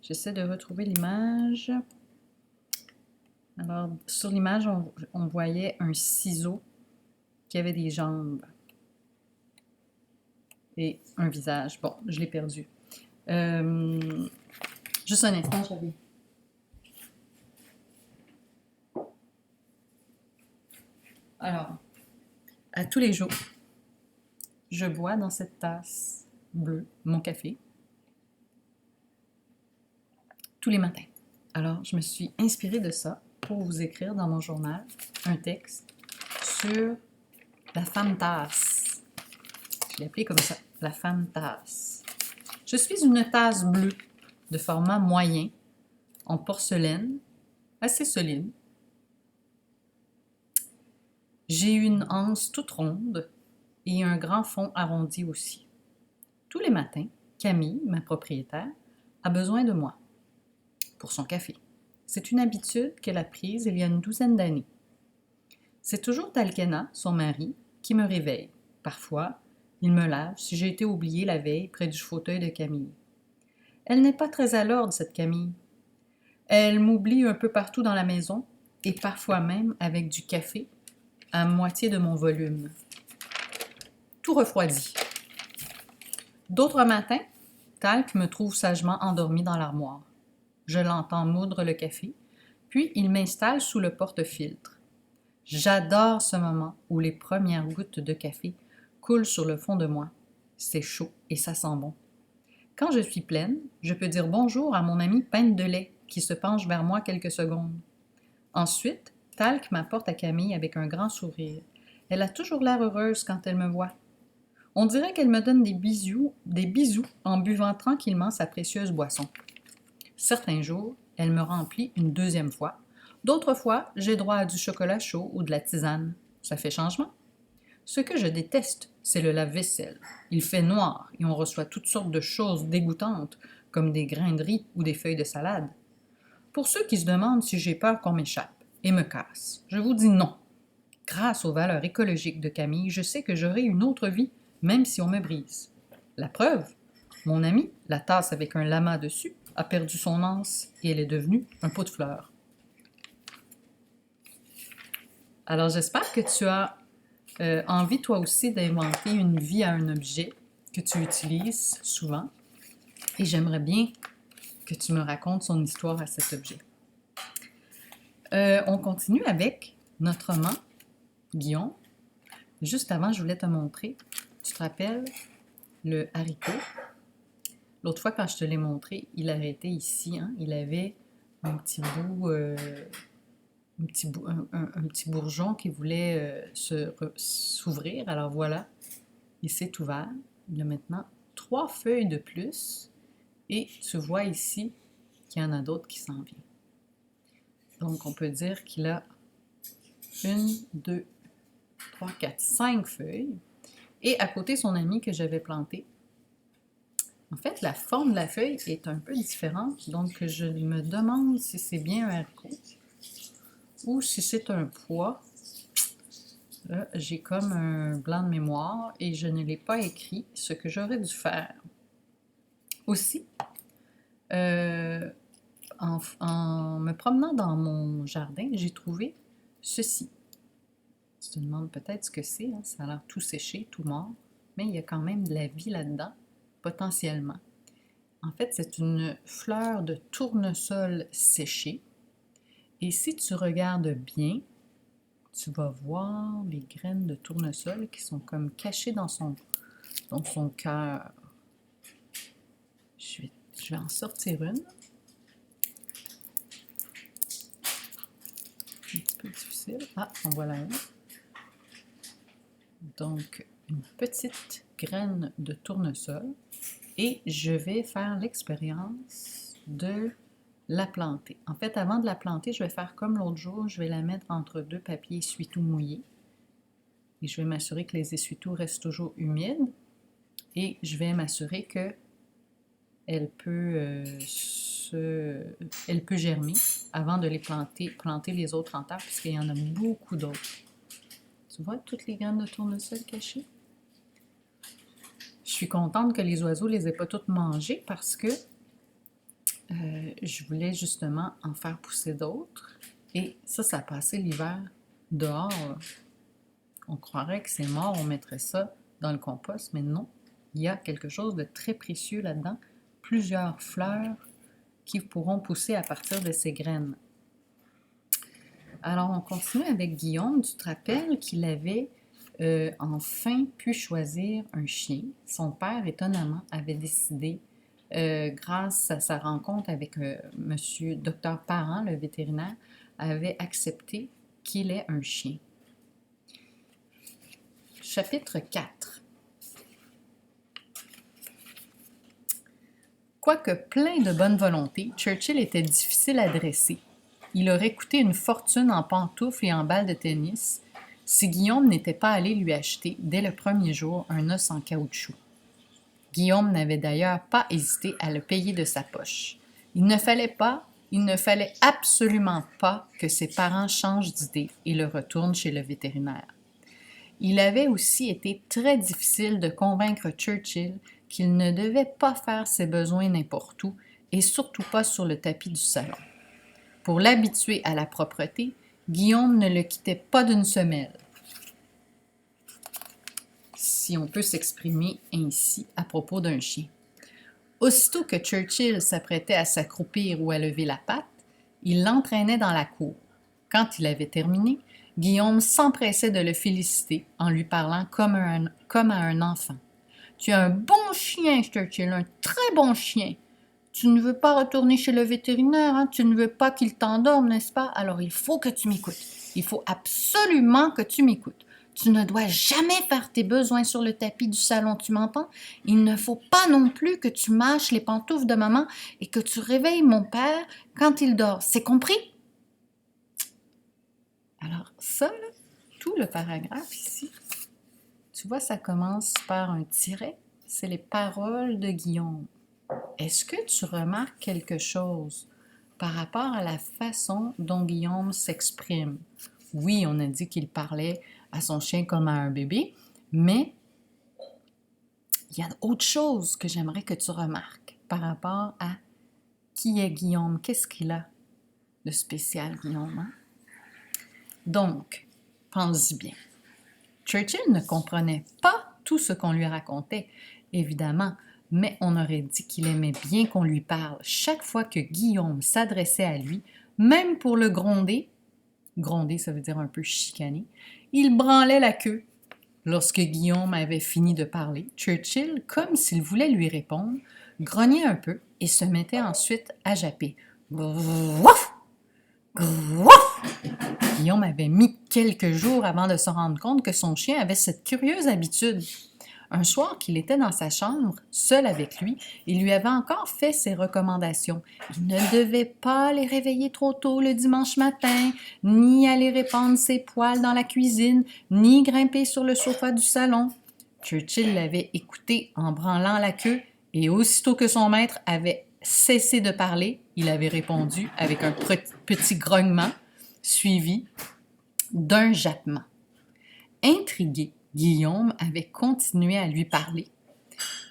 J'essaie de retrouver l'image. Alors, sur l'image, on voyait un ciseau qui avait des jambes et un visage. Bon, je l'ai perdu. Juste un instant, j'avais. Alors, à tous les jours, je bois dans cette tasse bleue mon café. Tous les matins. Alors, je me suis inspirée de ça pour vous écrire dans mon journal un texte sur la femme tasse. Je l'ai appelé comme ça, la femme tasse. Je suis une tasse bleue de format moyen, en porcelaine, assez solide. J'ai une anse toute ronde et un grand fond arrondi aussi. Tous les matins, Camille, ma propriétaire, a besoin de moi pour son café. C'est une habitude qu'elle a prise il y a une douzaine d'années. C'est toujours Talkena, son mari, qui me réveille. Parfois, il me lave si j'ai été oubliée la veille près du fauteuil de Camille. Elle n'est pas très à l'ordre, cette Camille. Elle m'oublie un peu partout dans la maison et parfois même avec du café à moitié de mon volume. Tout refroidi. D'autres matins, Talc me trouve sagement endormi dans l'armoire. Je l'entends moudre le café, puis il m'installe sous le porte-filtre. J'adore ce moment où les premières gouttes de café coulent sur le fond de moi. C'est chaud et ça sent bon. Quand je suis pleine, je peux dire bonjour à mon amie Peinte de lait qui se penche vers moi quelques secondes. Ensuite, Talc m'apporte à Camille avec un grand sourire. Elle a toujours l'air heureuse quand elle me voit. On dirait qu'elle me donne des bisous en buvant tranquillement sa précieuse boisson. Certains jours, elle me remplit une deuxième fois. D'autres fois, j'ai droit à du chocolat chaud ou de la tisane. Ça fait changement. Ce que je déteste, c'est le lave-vaisselle. Il fait noir et on reçoit toutes sortes de choses dégoûtantes, comme des grains de riz ou des feuilles de salade. Pour ceux qui se demandent si j'ai peur qu'on m'échappe et me casse, je vous dis non. Grâce aux valeurs écologiques de Camille, je sais que j'aurai une autre vie, même si on me brise. La preuve, mon amie, la tasse avec un lama dessus, a perdu son anse et elle est devenue un pot de fleurs. Alors j'espère que tu as envie toi aussi d'inventer une vie à un objet que tu utilises souvent et j'aimerais bien que tu me racontes son histoire à cet objet. On continue avec notre roman, Guillaume. Juste avant, je voulais te montrer, tu te rappelles, le haricot. L'autre fois, quand je te l'ai montré, il arrêtait ici. Hein? Il avait un petit bout, un petit bourgeon qui voulait s'ouvrir. Alors voilà, il s'est ouvert. Il a maintenant 3 feuilles de plus. Et tu vois ici qu'il y en a d'autres qui s'en viennent. Donc, on peut dire qu'il a 1, 2, 3, 4, 5 feuilles. Et à côté, son ami que j'avais planté. En fait, la forme de la feuille est un peu différente, donc je me demande si c'est bien un haricot ou si c'est un pois. Là, j'ai comme un blanc de mémoire et je ne l'ai pas écrit, ce que j'aurais dû faire. Aussi, en me promenant dans mon jardin, j'ai trouvé ceci. Tu te demandes peut-être ce que c'est, hein? Ça a l'air tout séché, tout mort, mais il y a quand même de la vie là-dedans, potentiellement. En fait, c'est une fleur de tournesol séchée. Et si tu regardes bien, tu vas voir les graines de tournesol qui sont comme cachées dans son cœur. Je vais en sortir une. Un petit peu difficile. Ah, en voilà une. Donc, une petite graine de tournesol. Et je vais faire l'expérience de la planter. En fait, avant de la planter, je vais faire comme l'autre jour, je vais la mettre entre 2 papiers essuie-tout mouillés. Et je vais m'assurer que les essuie-tout restent toujours humides. Et je vais m'assurer que elle peut germer avant de les planter les autres en terre, puisqu'il y en a beaucoup d'autres. Tu vois toutes les graines de tournesol cachées? Je suis contente que les oiseaux ne les aient pas toutes mangées parce que je voulais justement en faire pousser d'autres. Et ça a passé l'hiver dehors. Là. On croirait que c'est mort, on mettrait ça dans le compost, mais non. Il y a quelque chose de très précieux là-dedans. Plusieurs fleurs qui pourront pousser à partir de ces graines. Alors, on continue avec Guillaume. Tu te rappelles qu'il avait enfin pu choisir un chien. Son père, étonnamment, avait décidé, grâce à sa rencontre avec monsieur Dr Parent, le vétérinaire, avait accepté qu'il ait un chien. Chapitre 4. Quoique plein de bonne volonté, Churchill était difficile à dresser. Il aurait coûté une fortune en pantoufles et en balles de tennis si Guillaume n'était pas allé lui acheter, dès le premier jour, un os en caoutchouc. Guillaume n'avait d'ailleurs pas hésité à le payer de sa poche. Il ne fallait absolument pas que ses parents changent d'idée et le retournent chez le vétérinaire. Il avait aussi été très difficile de convaincre Churchill qu'il ne devait pas faire ses besoins n'importe où et surtout pas sur le tapis du salon. Pour l'habituer à la propreté, Guillaume ne le quittait pas d'une semelle. Si on peut s'exprimer ainsi à propos d'un chien. Aussitôt que Churchill s'apprêtait à s'accroupir ou à lever la patte, il l'entraînait dans la cour. Quand il avait terminé, Guillaume s'empressait de le féliciter en lui parlant comme à un enfant. « Tu as un bon chien, Churchill, un très bon chien. Tu ne veux pas retourner chez le vétérinaire, hein? Tu ne veux pas qu'il t'endorme, n'est-ce pas? Alors il faut que tu m'écoutes. Il faut absolument que tu m'écoutes. Tu ne dois jamais faire tes besoins sur le tapis du salon, tu m'entends? Il ne faut pas non plus que tu mâches les pantoufles de maman et que tu réveilles mon père quand il dort. C'est compris? » Alors ça, là, tout le paragraphe ici, tu vois, ça commence par un tiret. C'est les paroles de Guillaume. Est-ce que tu remarques quelque chose par rapport à la façon dont Guillaume s'exprime? Oui, on a dit qu'il parlait à son chien comme à un bébé, mais il y a autre chose que j'aimerais que tu remarques par rapport à qui est Guillaume, qu'est-ce qu'il a de spécial, Guillaume, hein? Donc, pense-y bien. Churchill ne comprenait pas tout ce qu'on lui racontait, évidemment, mais on aurait dit qu'il aimait bien qu'on lui parle. Chaque fois que Guillaume s'adressait à lui, même pour le gronder, gronder ça veut dire un peu chicaner, il branlait la queue. Lorsque Guillaume avait fini de parler, Churchill, comme s'il voulait lui répondre, grognait un peu et se mettait ensuite à japper. Wouf! Wouf! Guillaume avait mis quelques jours avant de se rendre compte que son chien avait cette curieuse habitude. Un soir qu'il était dans sa chambre, seul avec lui, il lui avait encore fait ses recommandations. Il ne devait pas les réveiller trop tôt le dimanche matin, ni aller répandre ses poils dans la cuisine, ni grimper sur le sofa du salon. Churchill l'avait écouté en branlant la queue, et aussitôt que son maître avait cessé de parler, il avait répondu avec un petit grognement, suivi d'un jappement. Intrigué, Guillaume avait continué à lui parler.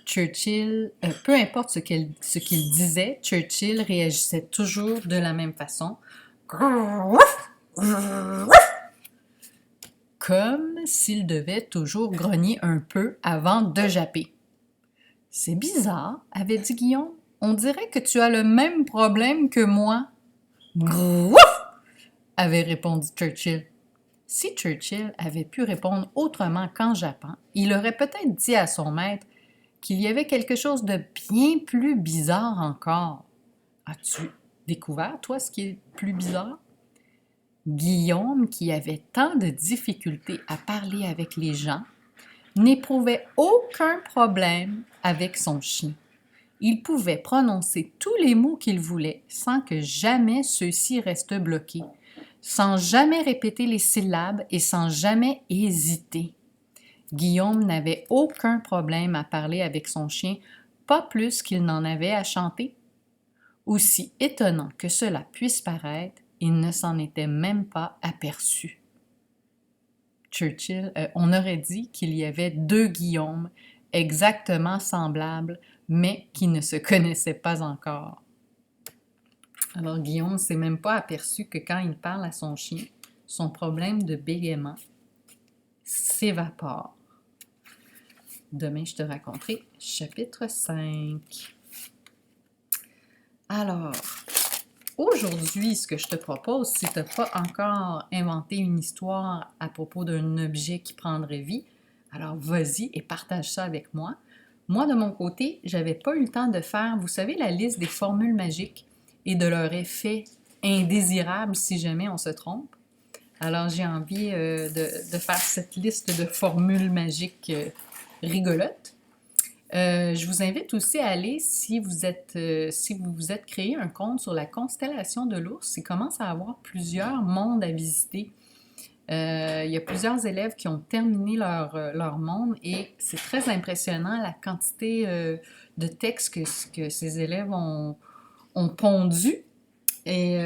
Churchill, peu importe ce qu'il disait, Churchill réagissait toujours de la même façon, comme s'il devait toujours grogner un peu avant de japper. « C'est bizarre, » avait dit Guillaume. « On dirait que tu as le même problème que moi. »« Grouf !» avait répondu Churchill. Si Churchill avait pu répondre autrement qu'en jappant, il aurait peut-être dit à son maître qu'il y avait quelque chose de bien plus bizarre encore. As-tu découvert, toi, ce qui est plus bizarre? Guillaume, qui avait tant de difficultés à parler avec les gens, n'éprouvait aucun problème avec son chien. Il pouvait prononcer tous les mots qu'il voulait sans que jamais ceux-ci restent bloqués, sans jamais répéter les syllabes et sans jamais hésiter. Guillaume n'avait aucun problème à parler avec son chien, pas plus qu'il n'en avait à chanter. Aussi étonnant que cela puisse paraître, il ne s'en était même pas aperçu. Churchill, on aurait dit qu'il y avait deux Guillaume exactement semblables, mais qui ne se connaissaient pas encore. Alors Guillaume ne s'est même pas aperçu que quand il parle à son chien, son problème de bégaiement s'évapore. Demain, je te raconterai chapitre 5. Alors, aujourd'hui, ce que je te propose, si tu n'as pas encore inventé une histoire à propos d'un objet qui prendrait vie, alors vas-y et partage ça avec moi. Moi, de mon côté, j'avais pas eu le temps de faire, vous savez, la liste des formules magiques et de leur effet indésirable si jamais on se trompe. Alors, j'ai envie de faire cette liste de formules magiques rigolotes. Je vous invite aussi à aller, si vous vous êtes créé un compte sur la constellation de l'ours, il commence à avoir plusieurs mondes à visiter. Il y a plusieurs élèves qui ont terminé leur monde et c'est très impressionnant la quantité de textes que ces élèves ont pondu. Et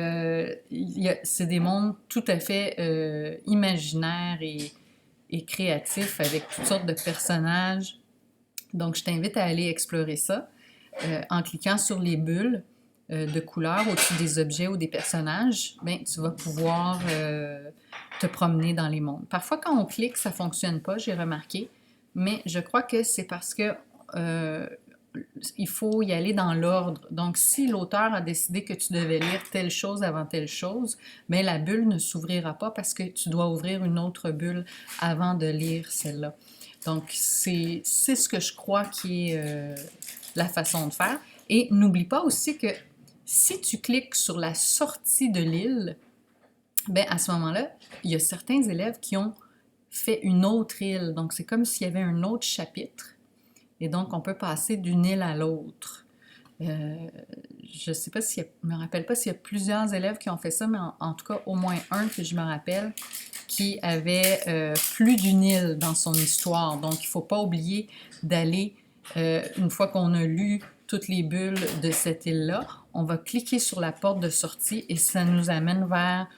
c'est des mondes tout à fait imaginaires et créatifs avec toutes sortes de personnages. Donc, je t'invite à aller explorer ça en cliquant sur les bulles de couleurs au-dessus des objets ou des personnages. Bien, tu vas pouvoir te promener dans les mondes. Parfois, quand on clique, ça ne fonctionne pas, j'ai remarqué, mais je crois que c'est parce que il faut y aller dans l'ordre. Donc, si l'auteur a décidé que tu devais lire telle chose avant telle chose, bien, la bulle ne s'ouvrira pas parce que tu dois ouvrir une autre bulle avant de lire celle-là. Donc, c'est ce que je crois qui est la façon de faire. Et n'oublie pas aussi que si tu cliques sur la sortie de l'île, bien, à ce moment-là, il y a certains élèves qui ont fait une autre île. Donc, c'est comme s'il y avait un autre chapitre. Et donc, on peut passer d'une île à l'autre. Je ne sais pas je me rappelle pas s'il y a plusieurs élèves qui ont fait ça, mais en tout cas, au moins un que je me rappelle qui avait plus d'une île dans son histoire. Donc, il ne faut pas oublier d'aller, une fois qu'on a lu toutes les bulles de cette île-là, on va cliquer sur la porte de sortie et ça nous amène vers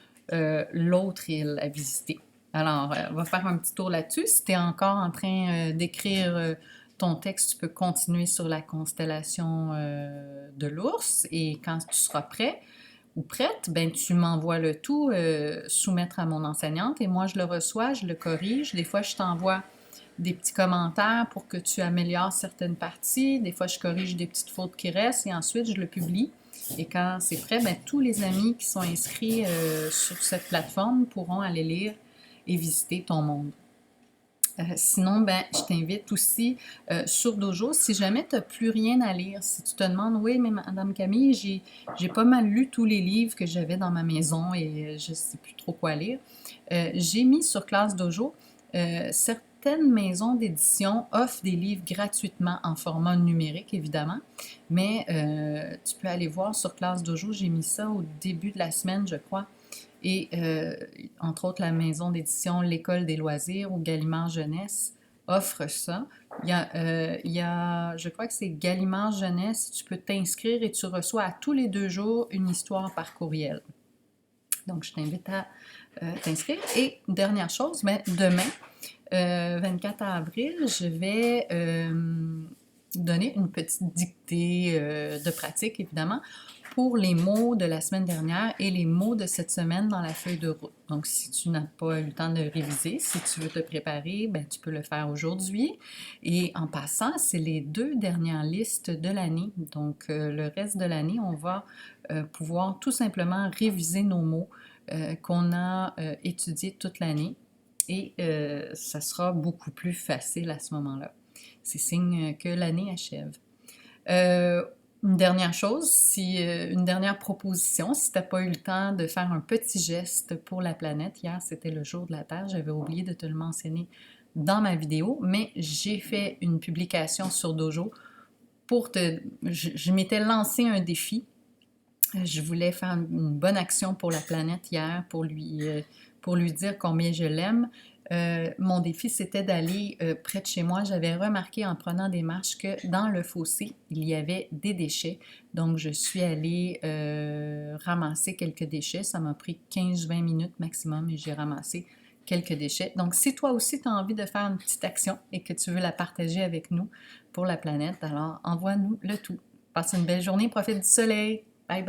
l'autre île à visiter. Alors, on va faire un petit tour là-dessus. Si tu es encore en train d'écrire ton texte, tu peux continuer sur la constellation de l'ours et quand tu seras prêt ou prête, ben tu m'envoies le tout soumettre à mon enseignante et moi je le reçois, je le corrige. Des fois, je t'envoie des petits commentaires pour que tu améliores certaines parties. Des fois, je corrige des petites fautes qui restent et ensuite, je le publie. Et quand c'est prêt, ben, tous les amis qui sont inscrits sur cette plateforme pourront aller lire et visiter ton monde. Sinon, ben, je t'invite aussi sur Dojo, si jamais tu n'as plus rien à lire, si tu te demandes, oui, mais Madame Camille, j'ai pas mal lu tous les livres que j'avais dans ma maison et je ne sais plus trop quoi lire, j'ai mis sur Classe Dojo certaines maisons d'édition offrent des livres gratuitement en format numérique, évidemment, mais tu peux aller voir sur Classe Dojo, j'ai mis ça au début de la semaine, je crois. Et entre autres, la maison d'édition L'École des loisirs ou Gallimard Jeunesse offre ça. Il y a, je crois que c'est Gallimard Jeunesse, tu peux t'inscrire et tu reçois à tous les 2 jours une histoire par courriel. Donc, je t'invite à t'inscrire. Et dernière chose, ben, demain, 24 avril, je vais donner une petite dictée de pratique, évidemment, pour les mots de la semaine dernière et les mots de cette semaine dans la feuille de route. Donc, si tu n'as pas eu le temps de réviser, si tu veux te préparer, ben, tu peux le faire aujourd'hui. Et en passant, c'est les 2 dernières listes de l'année. Donc, le reste de l'année, on va pouvoir tout simplement réviser nos mots qu'on a étudiés toute l'année. Et ça sera beaucoup plus facile à ce moment-là. C'est signe que l'année achève. Une dernière chose, une dernière proposition, si tu n'as pas eu le temps de faire un petit geste pour la planète, hier c'était le jour de la Terre, j'avais oublié de te le mentionner dans ma vidéo, mais j'ai fait une publication sur Dojo je m'étais lancé un défi. Je voulais faire une bonne action pour la planète hier, pour lui dire combien je l'aime. Mon défi, c'était d'aller près de chez moi. J'avais remarqué en prenant des marches que dans le fossé, il y avait des déchets. Donc, je suis allée ramasser quelques déchets. Ça m'a pris 15-20 minutes maximum et j'ai ramassé quelques déchets. Donc, si toi aussi, tu as envie de faire une petite action et que tu veux la partager avec nous pour la planète, alors envoie-nous le tout. Passe une belle journée, profite du soleil. Bye bye!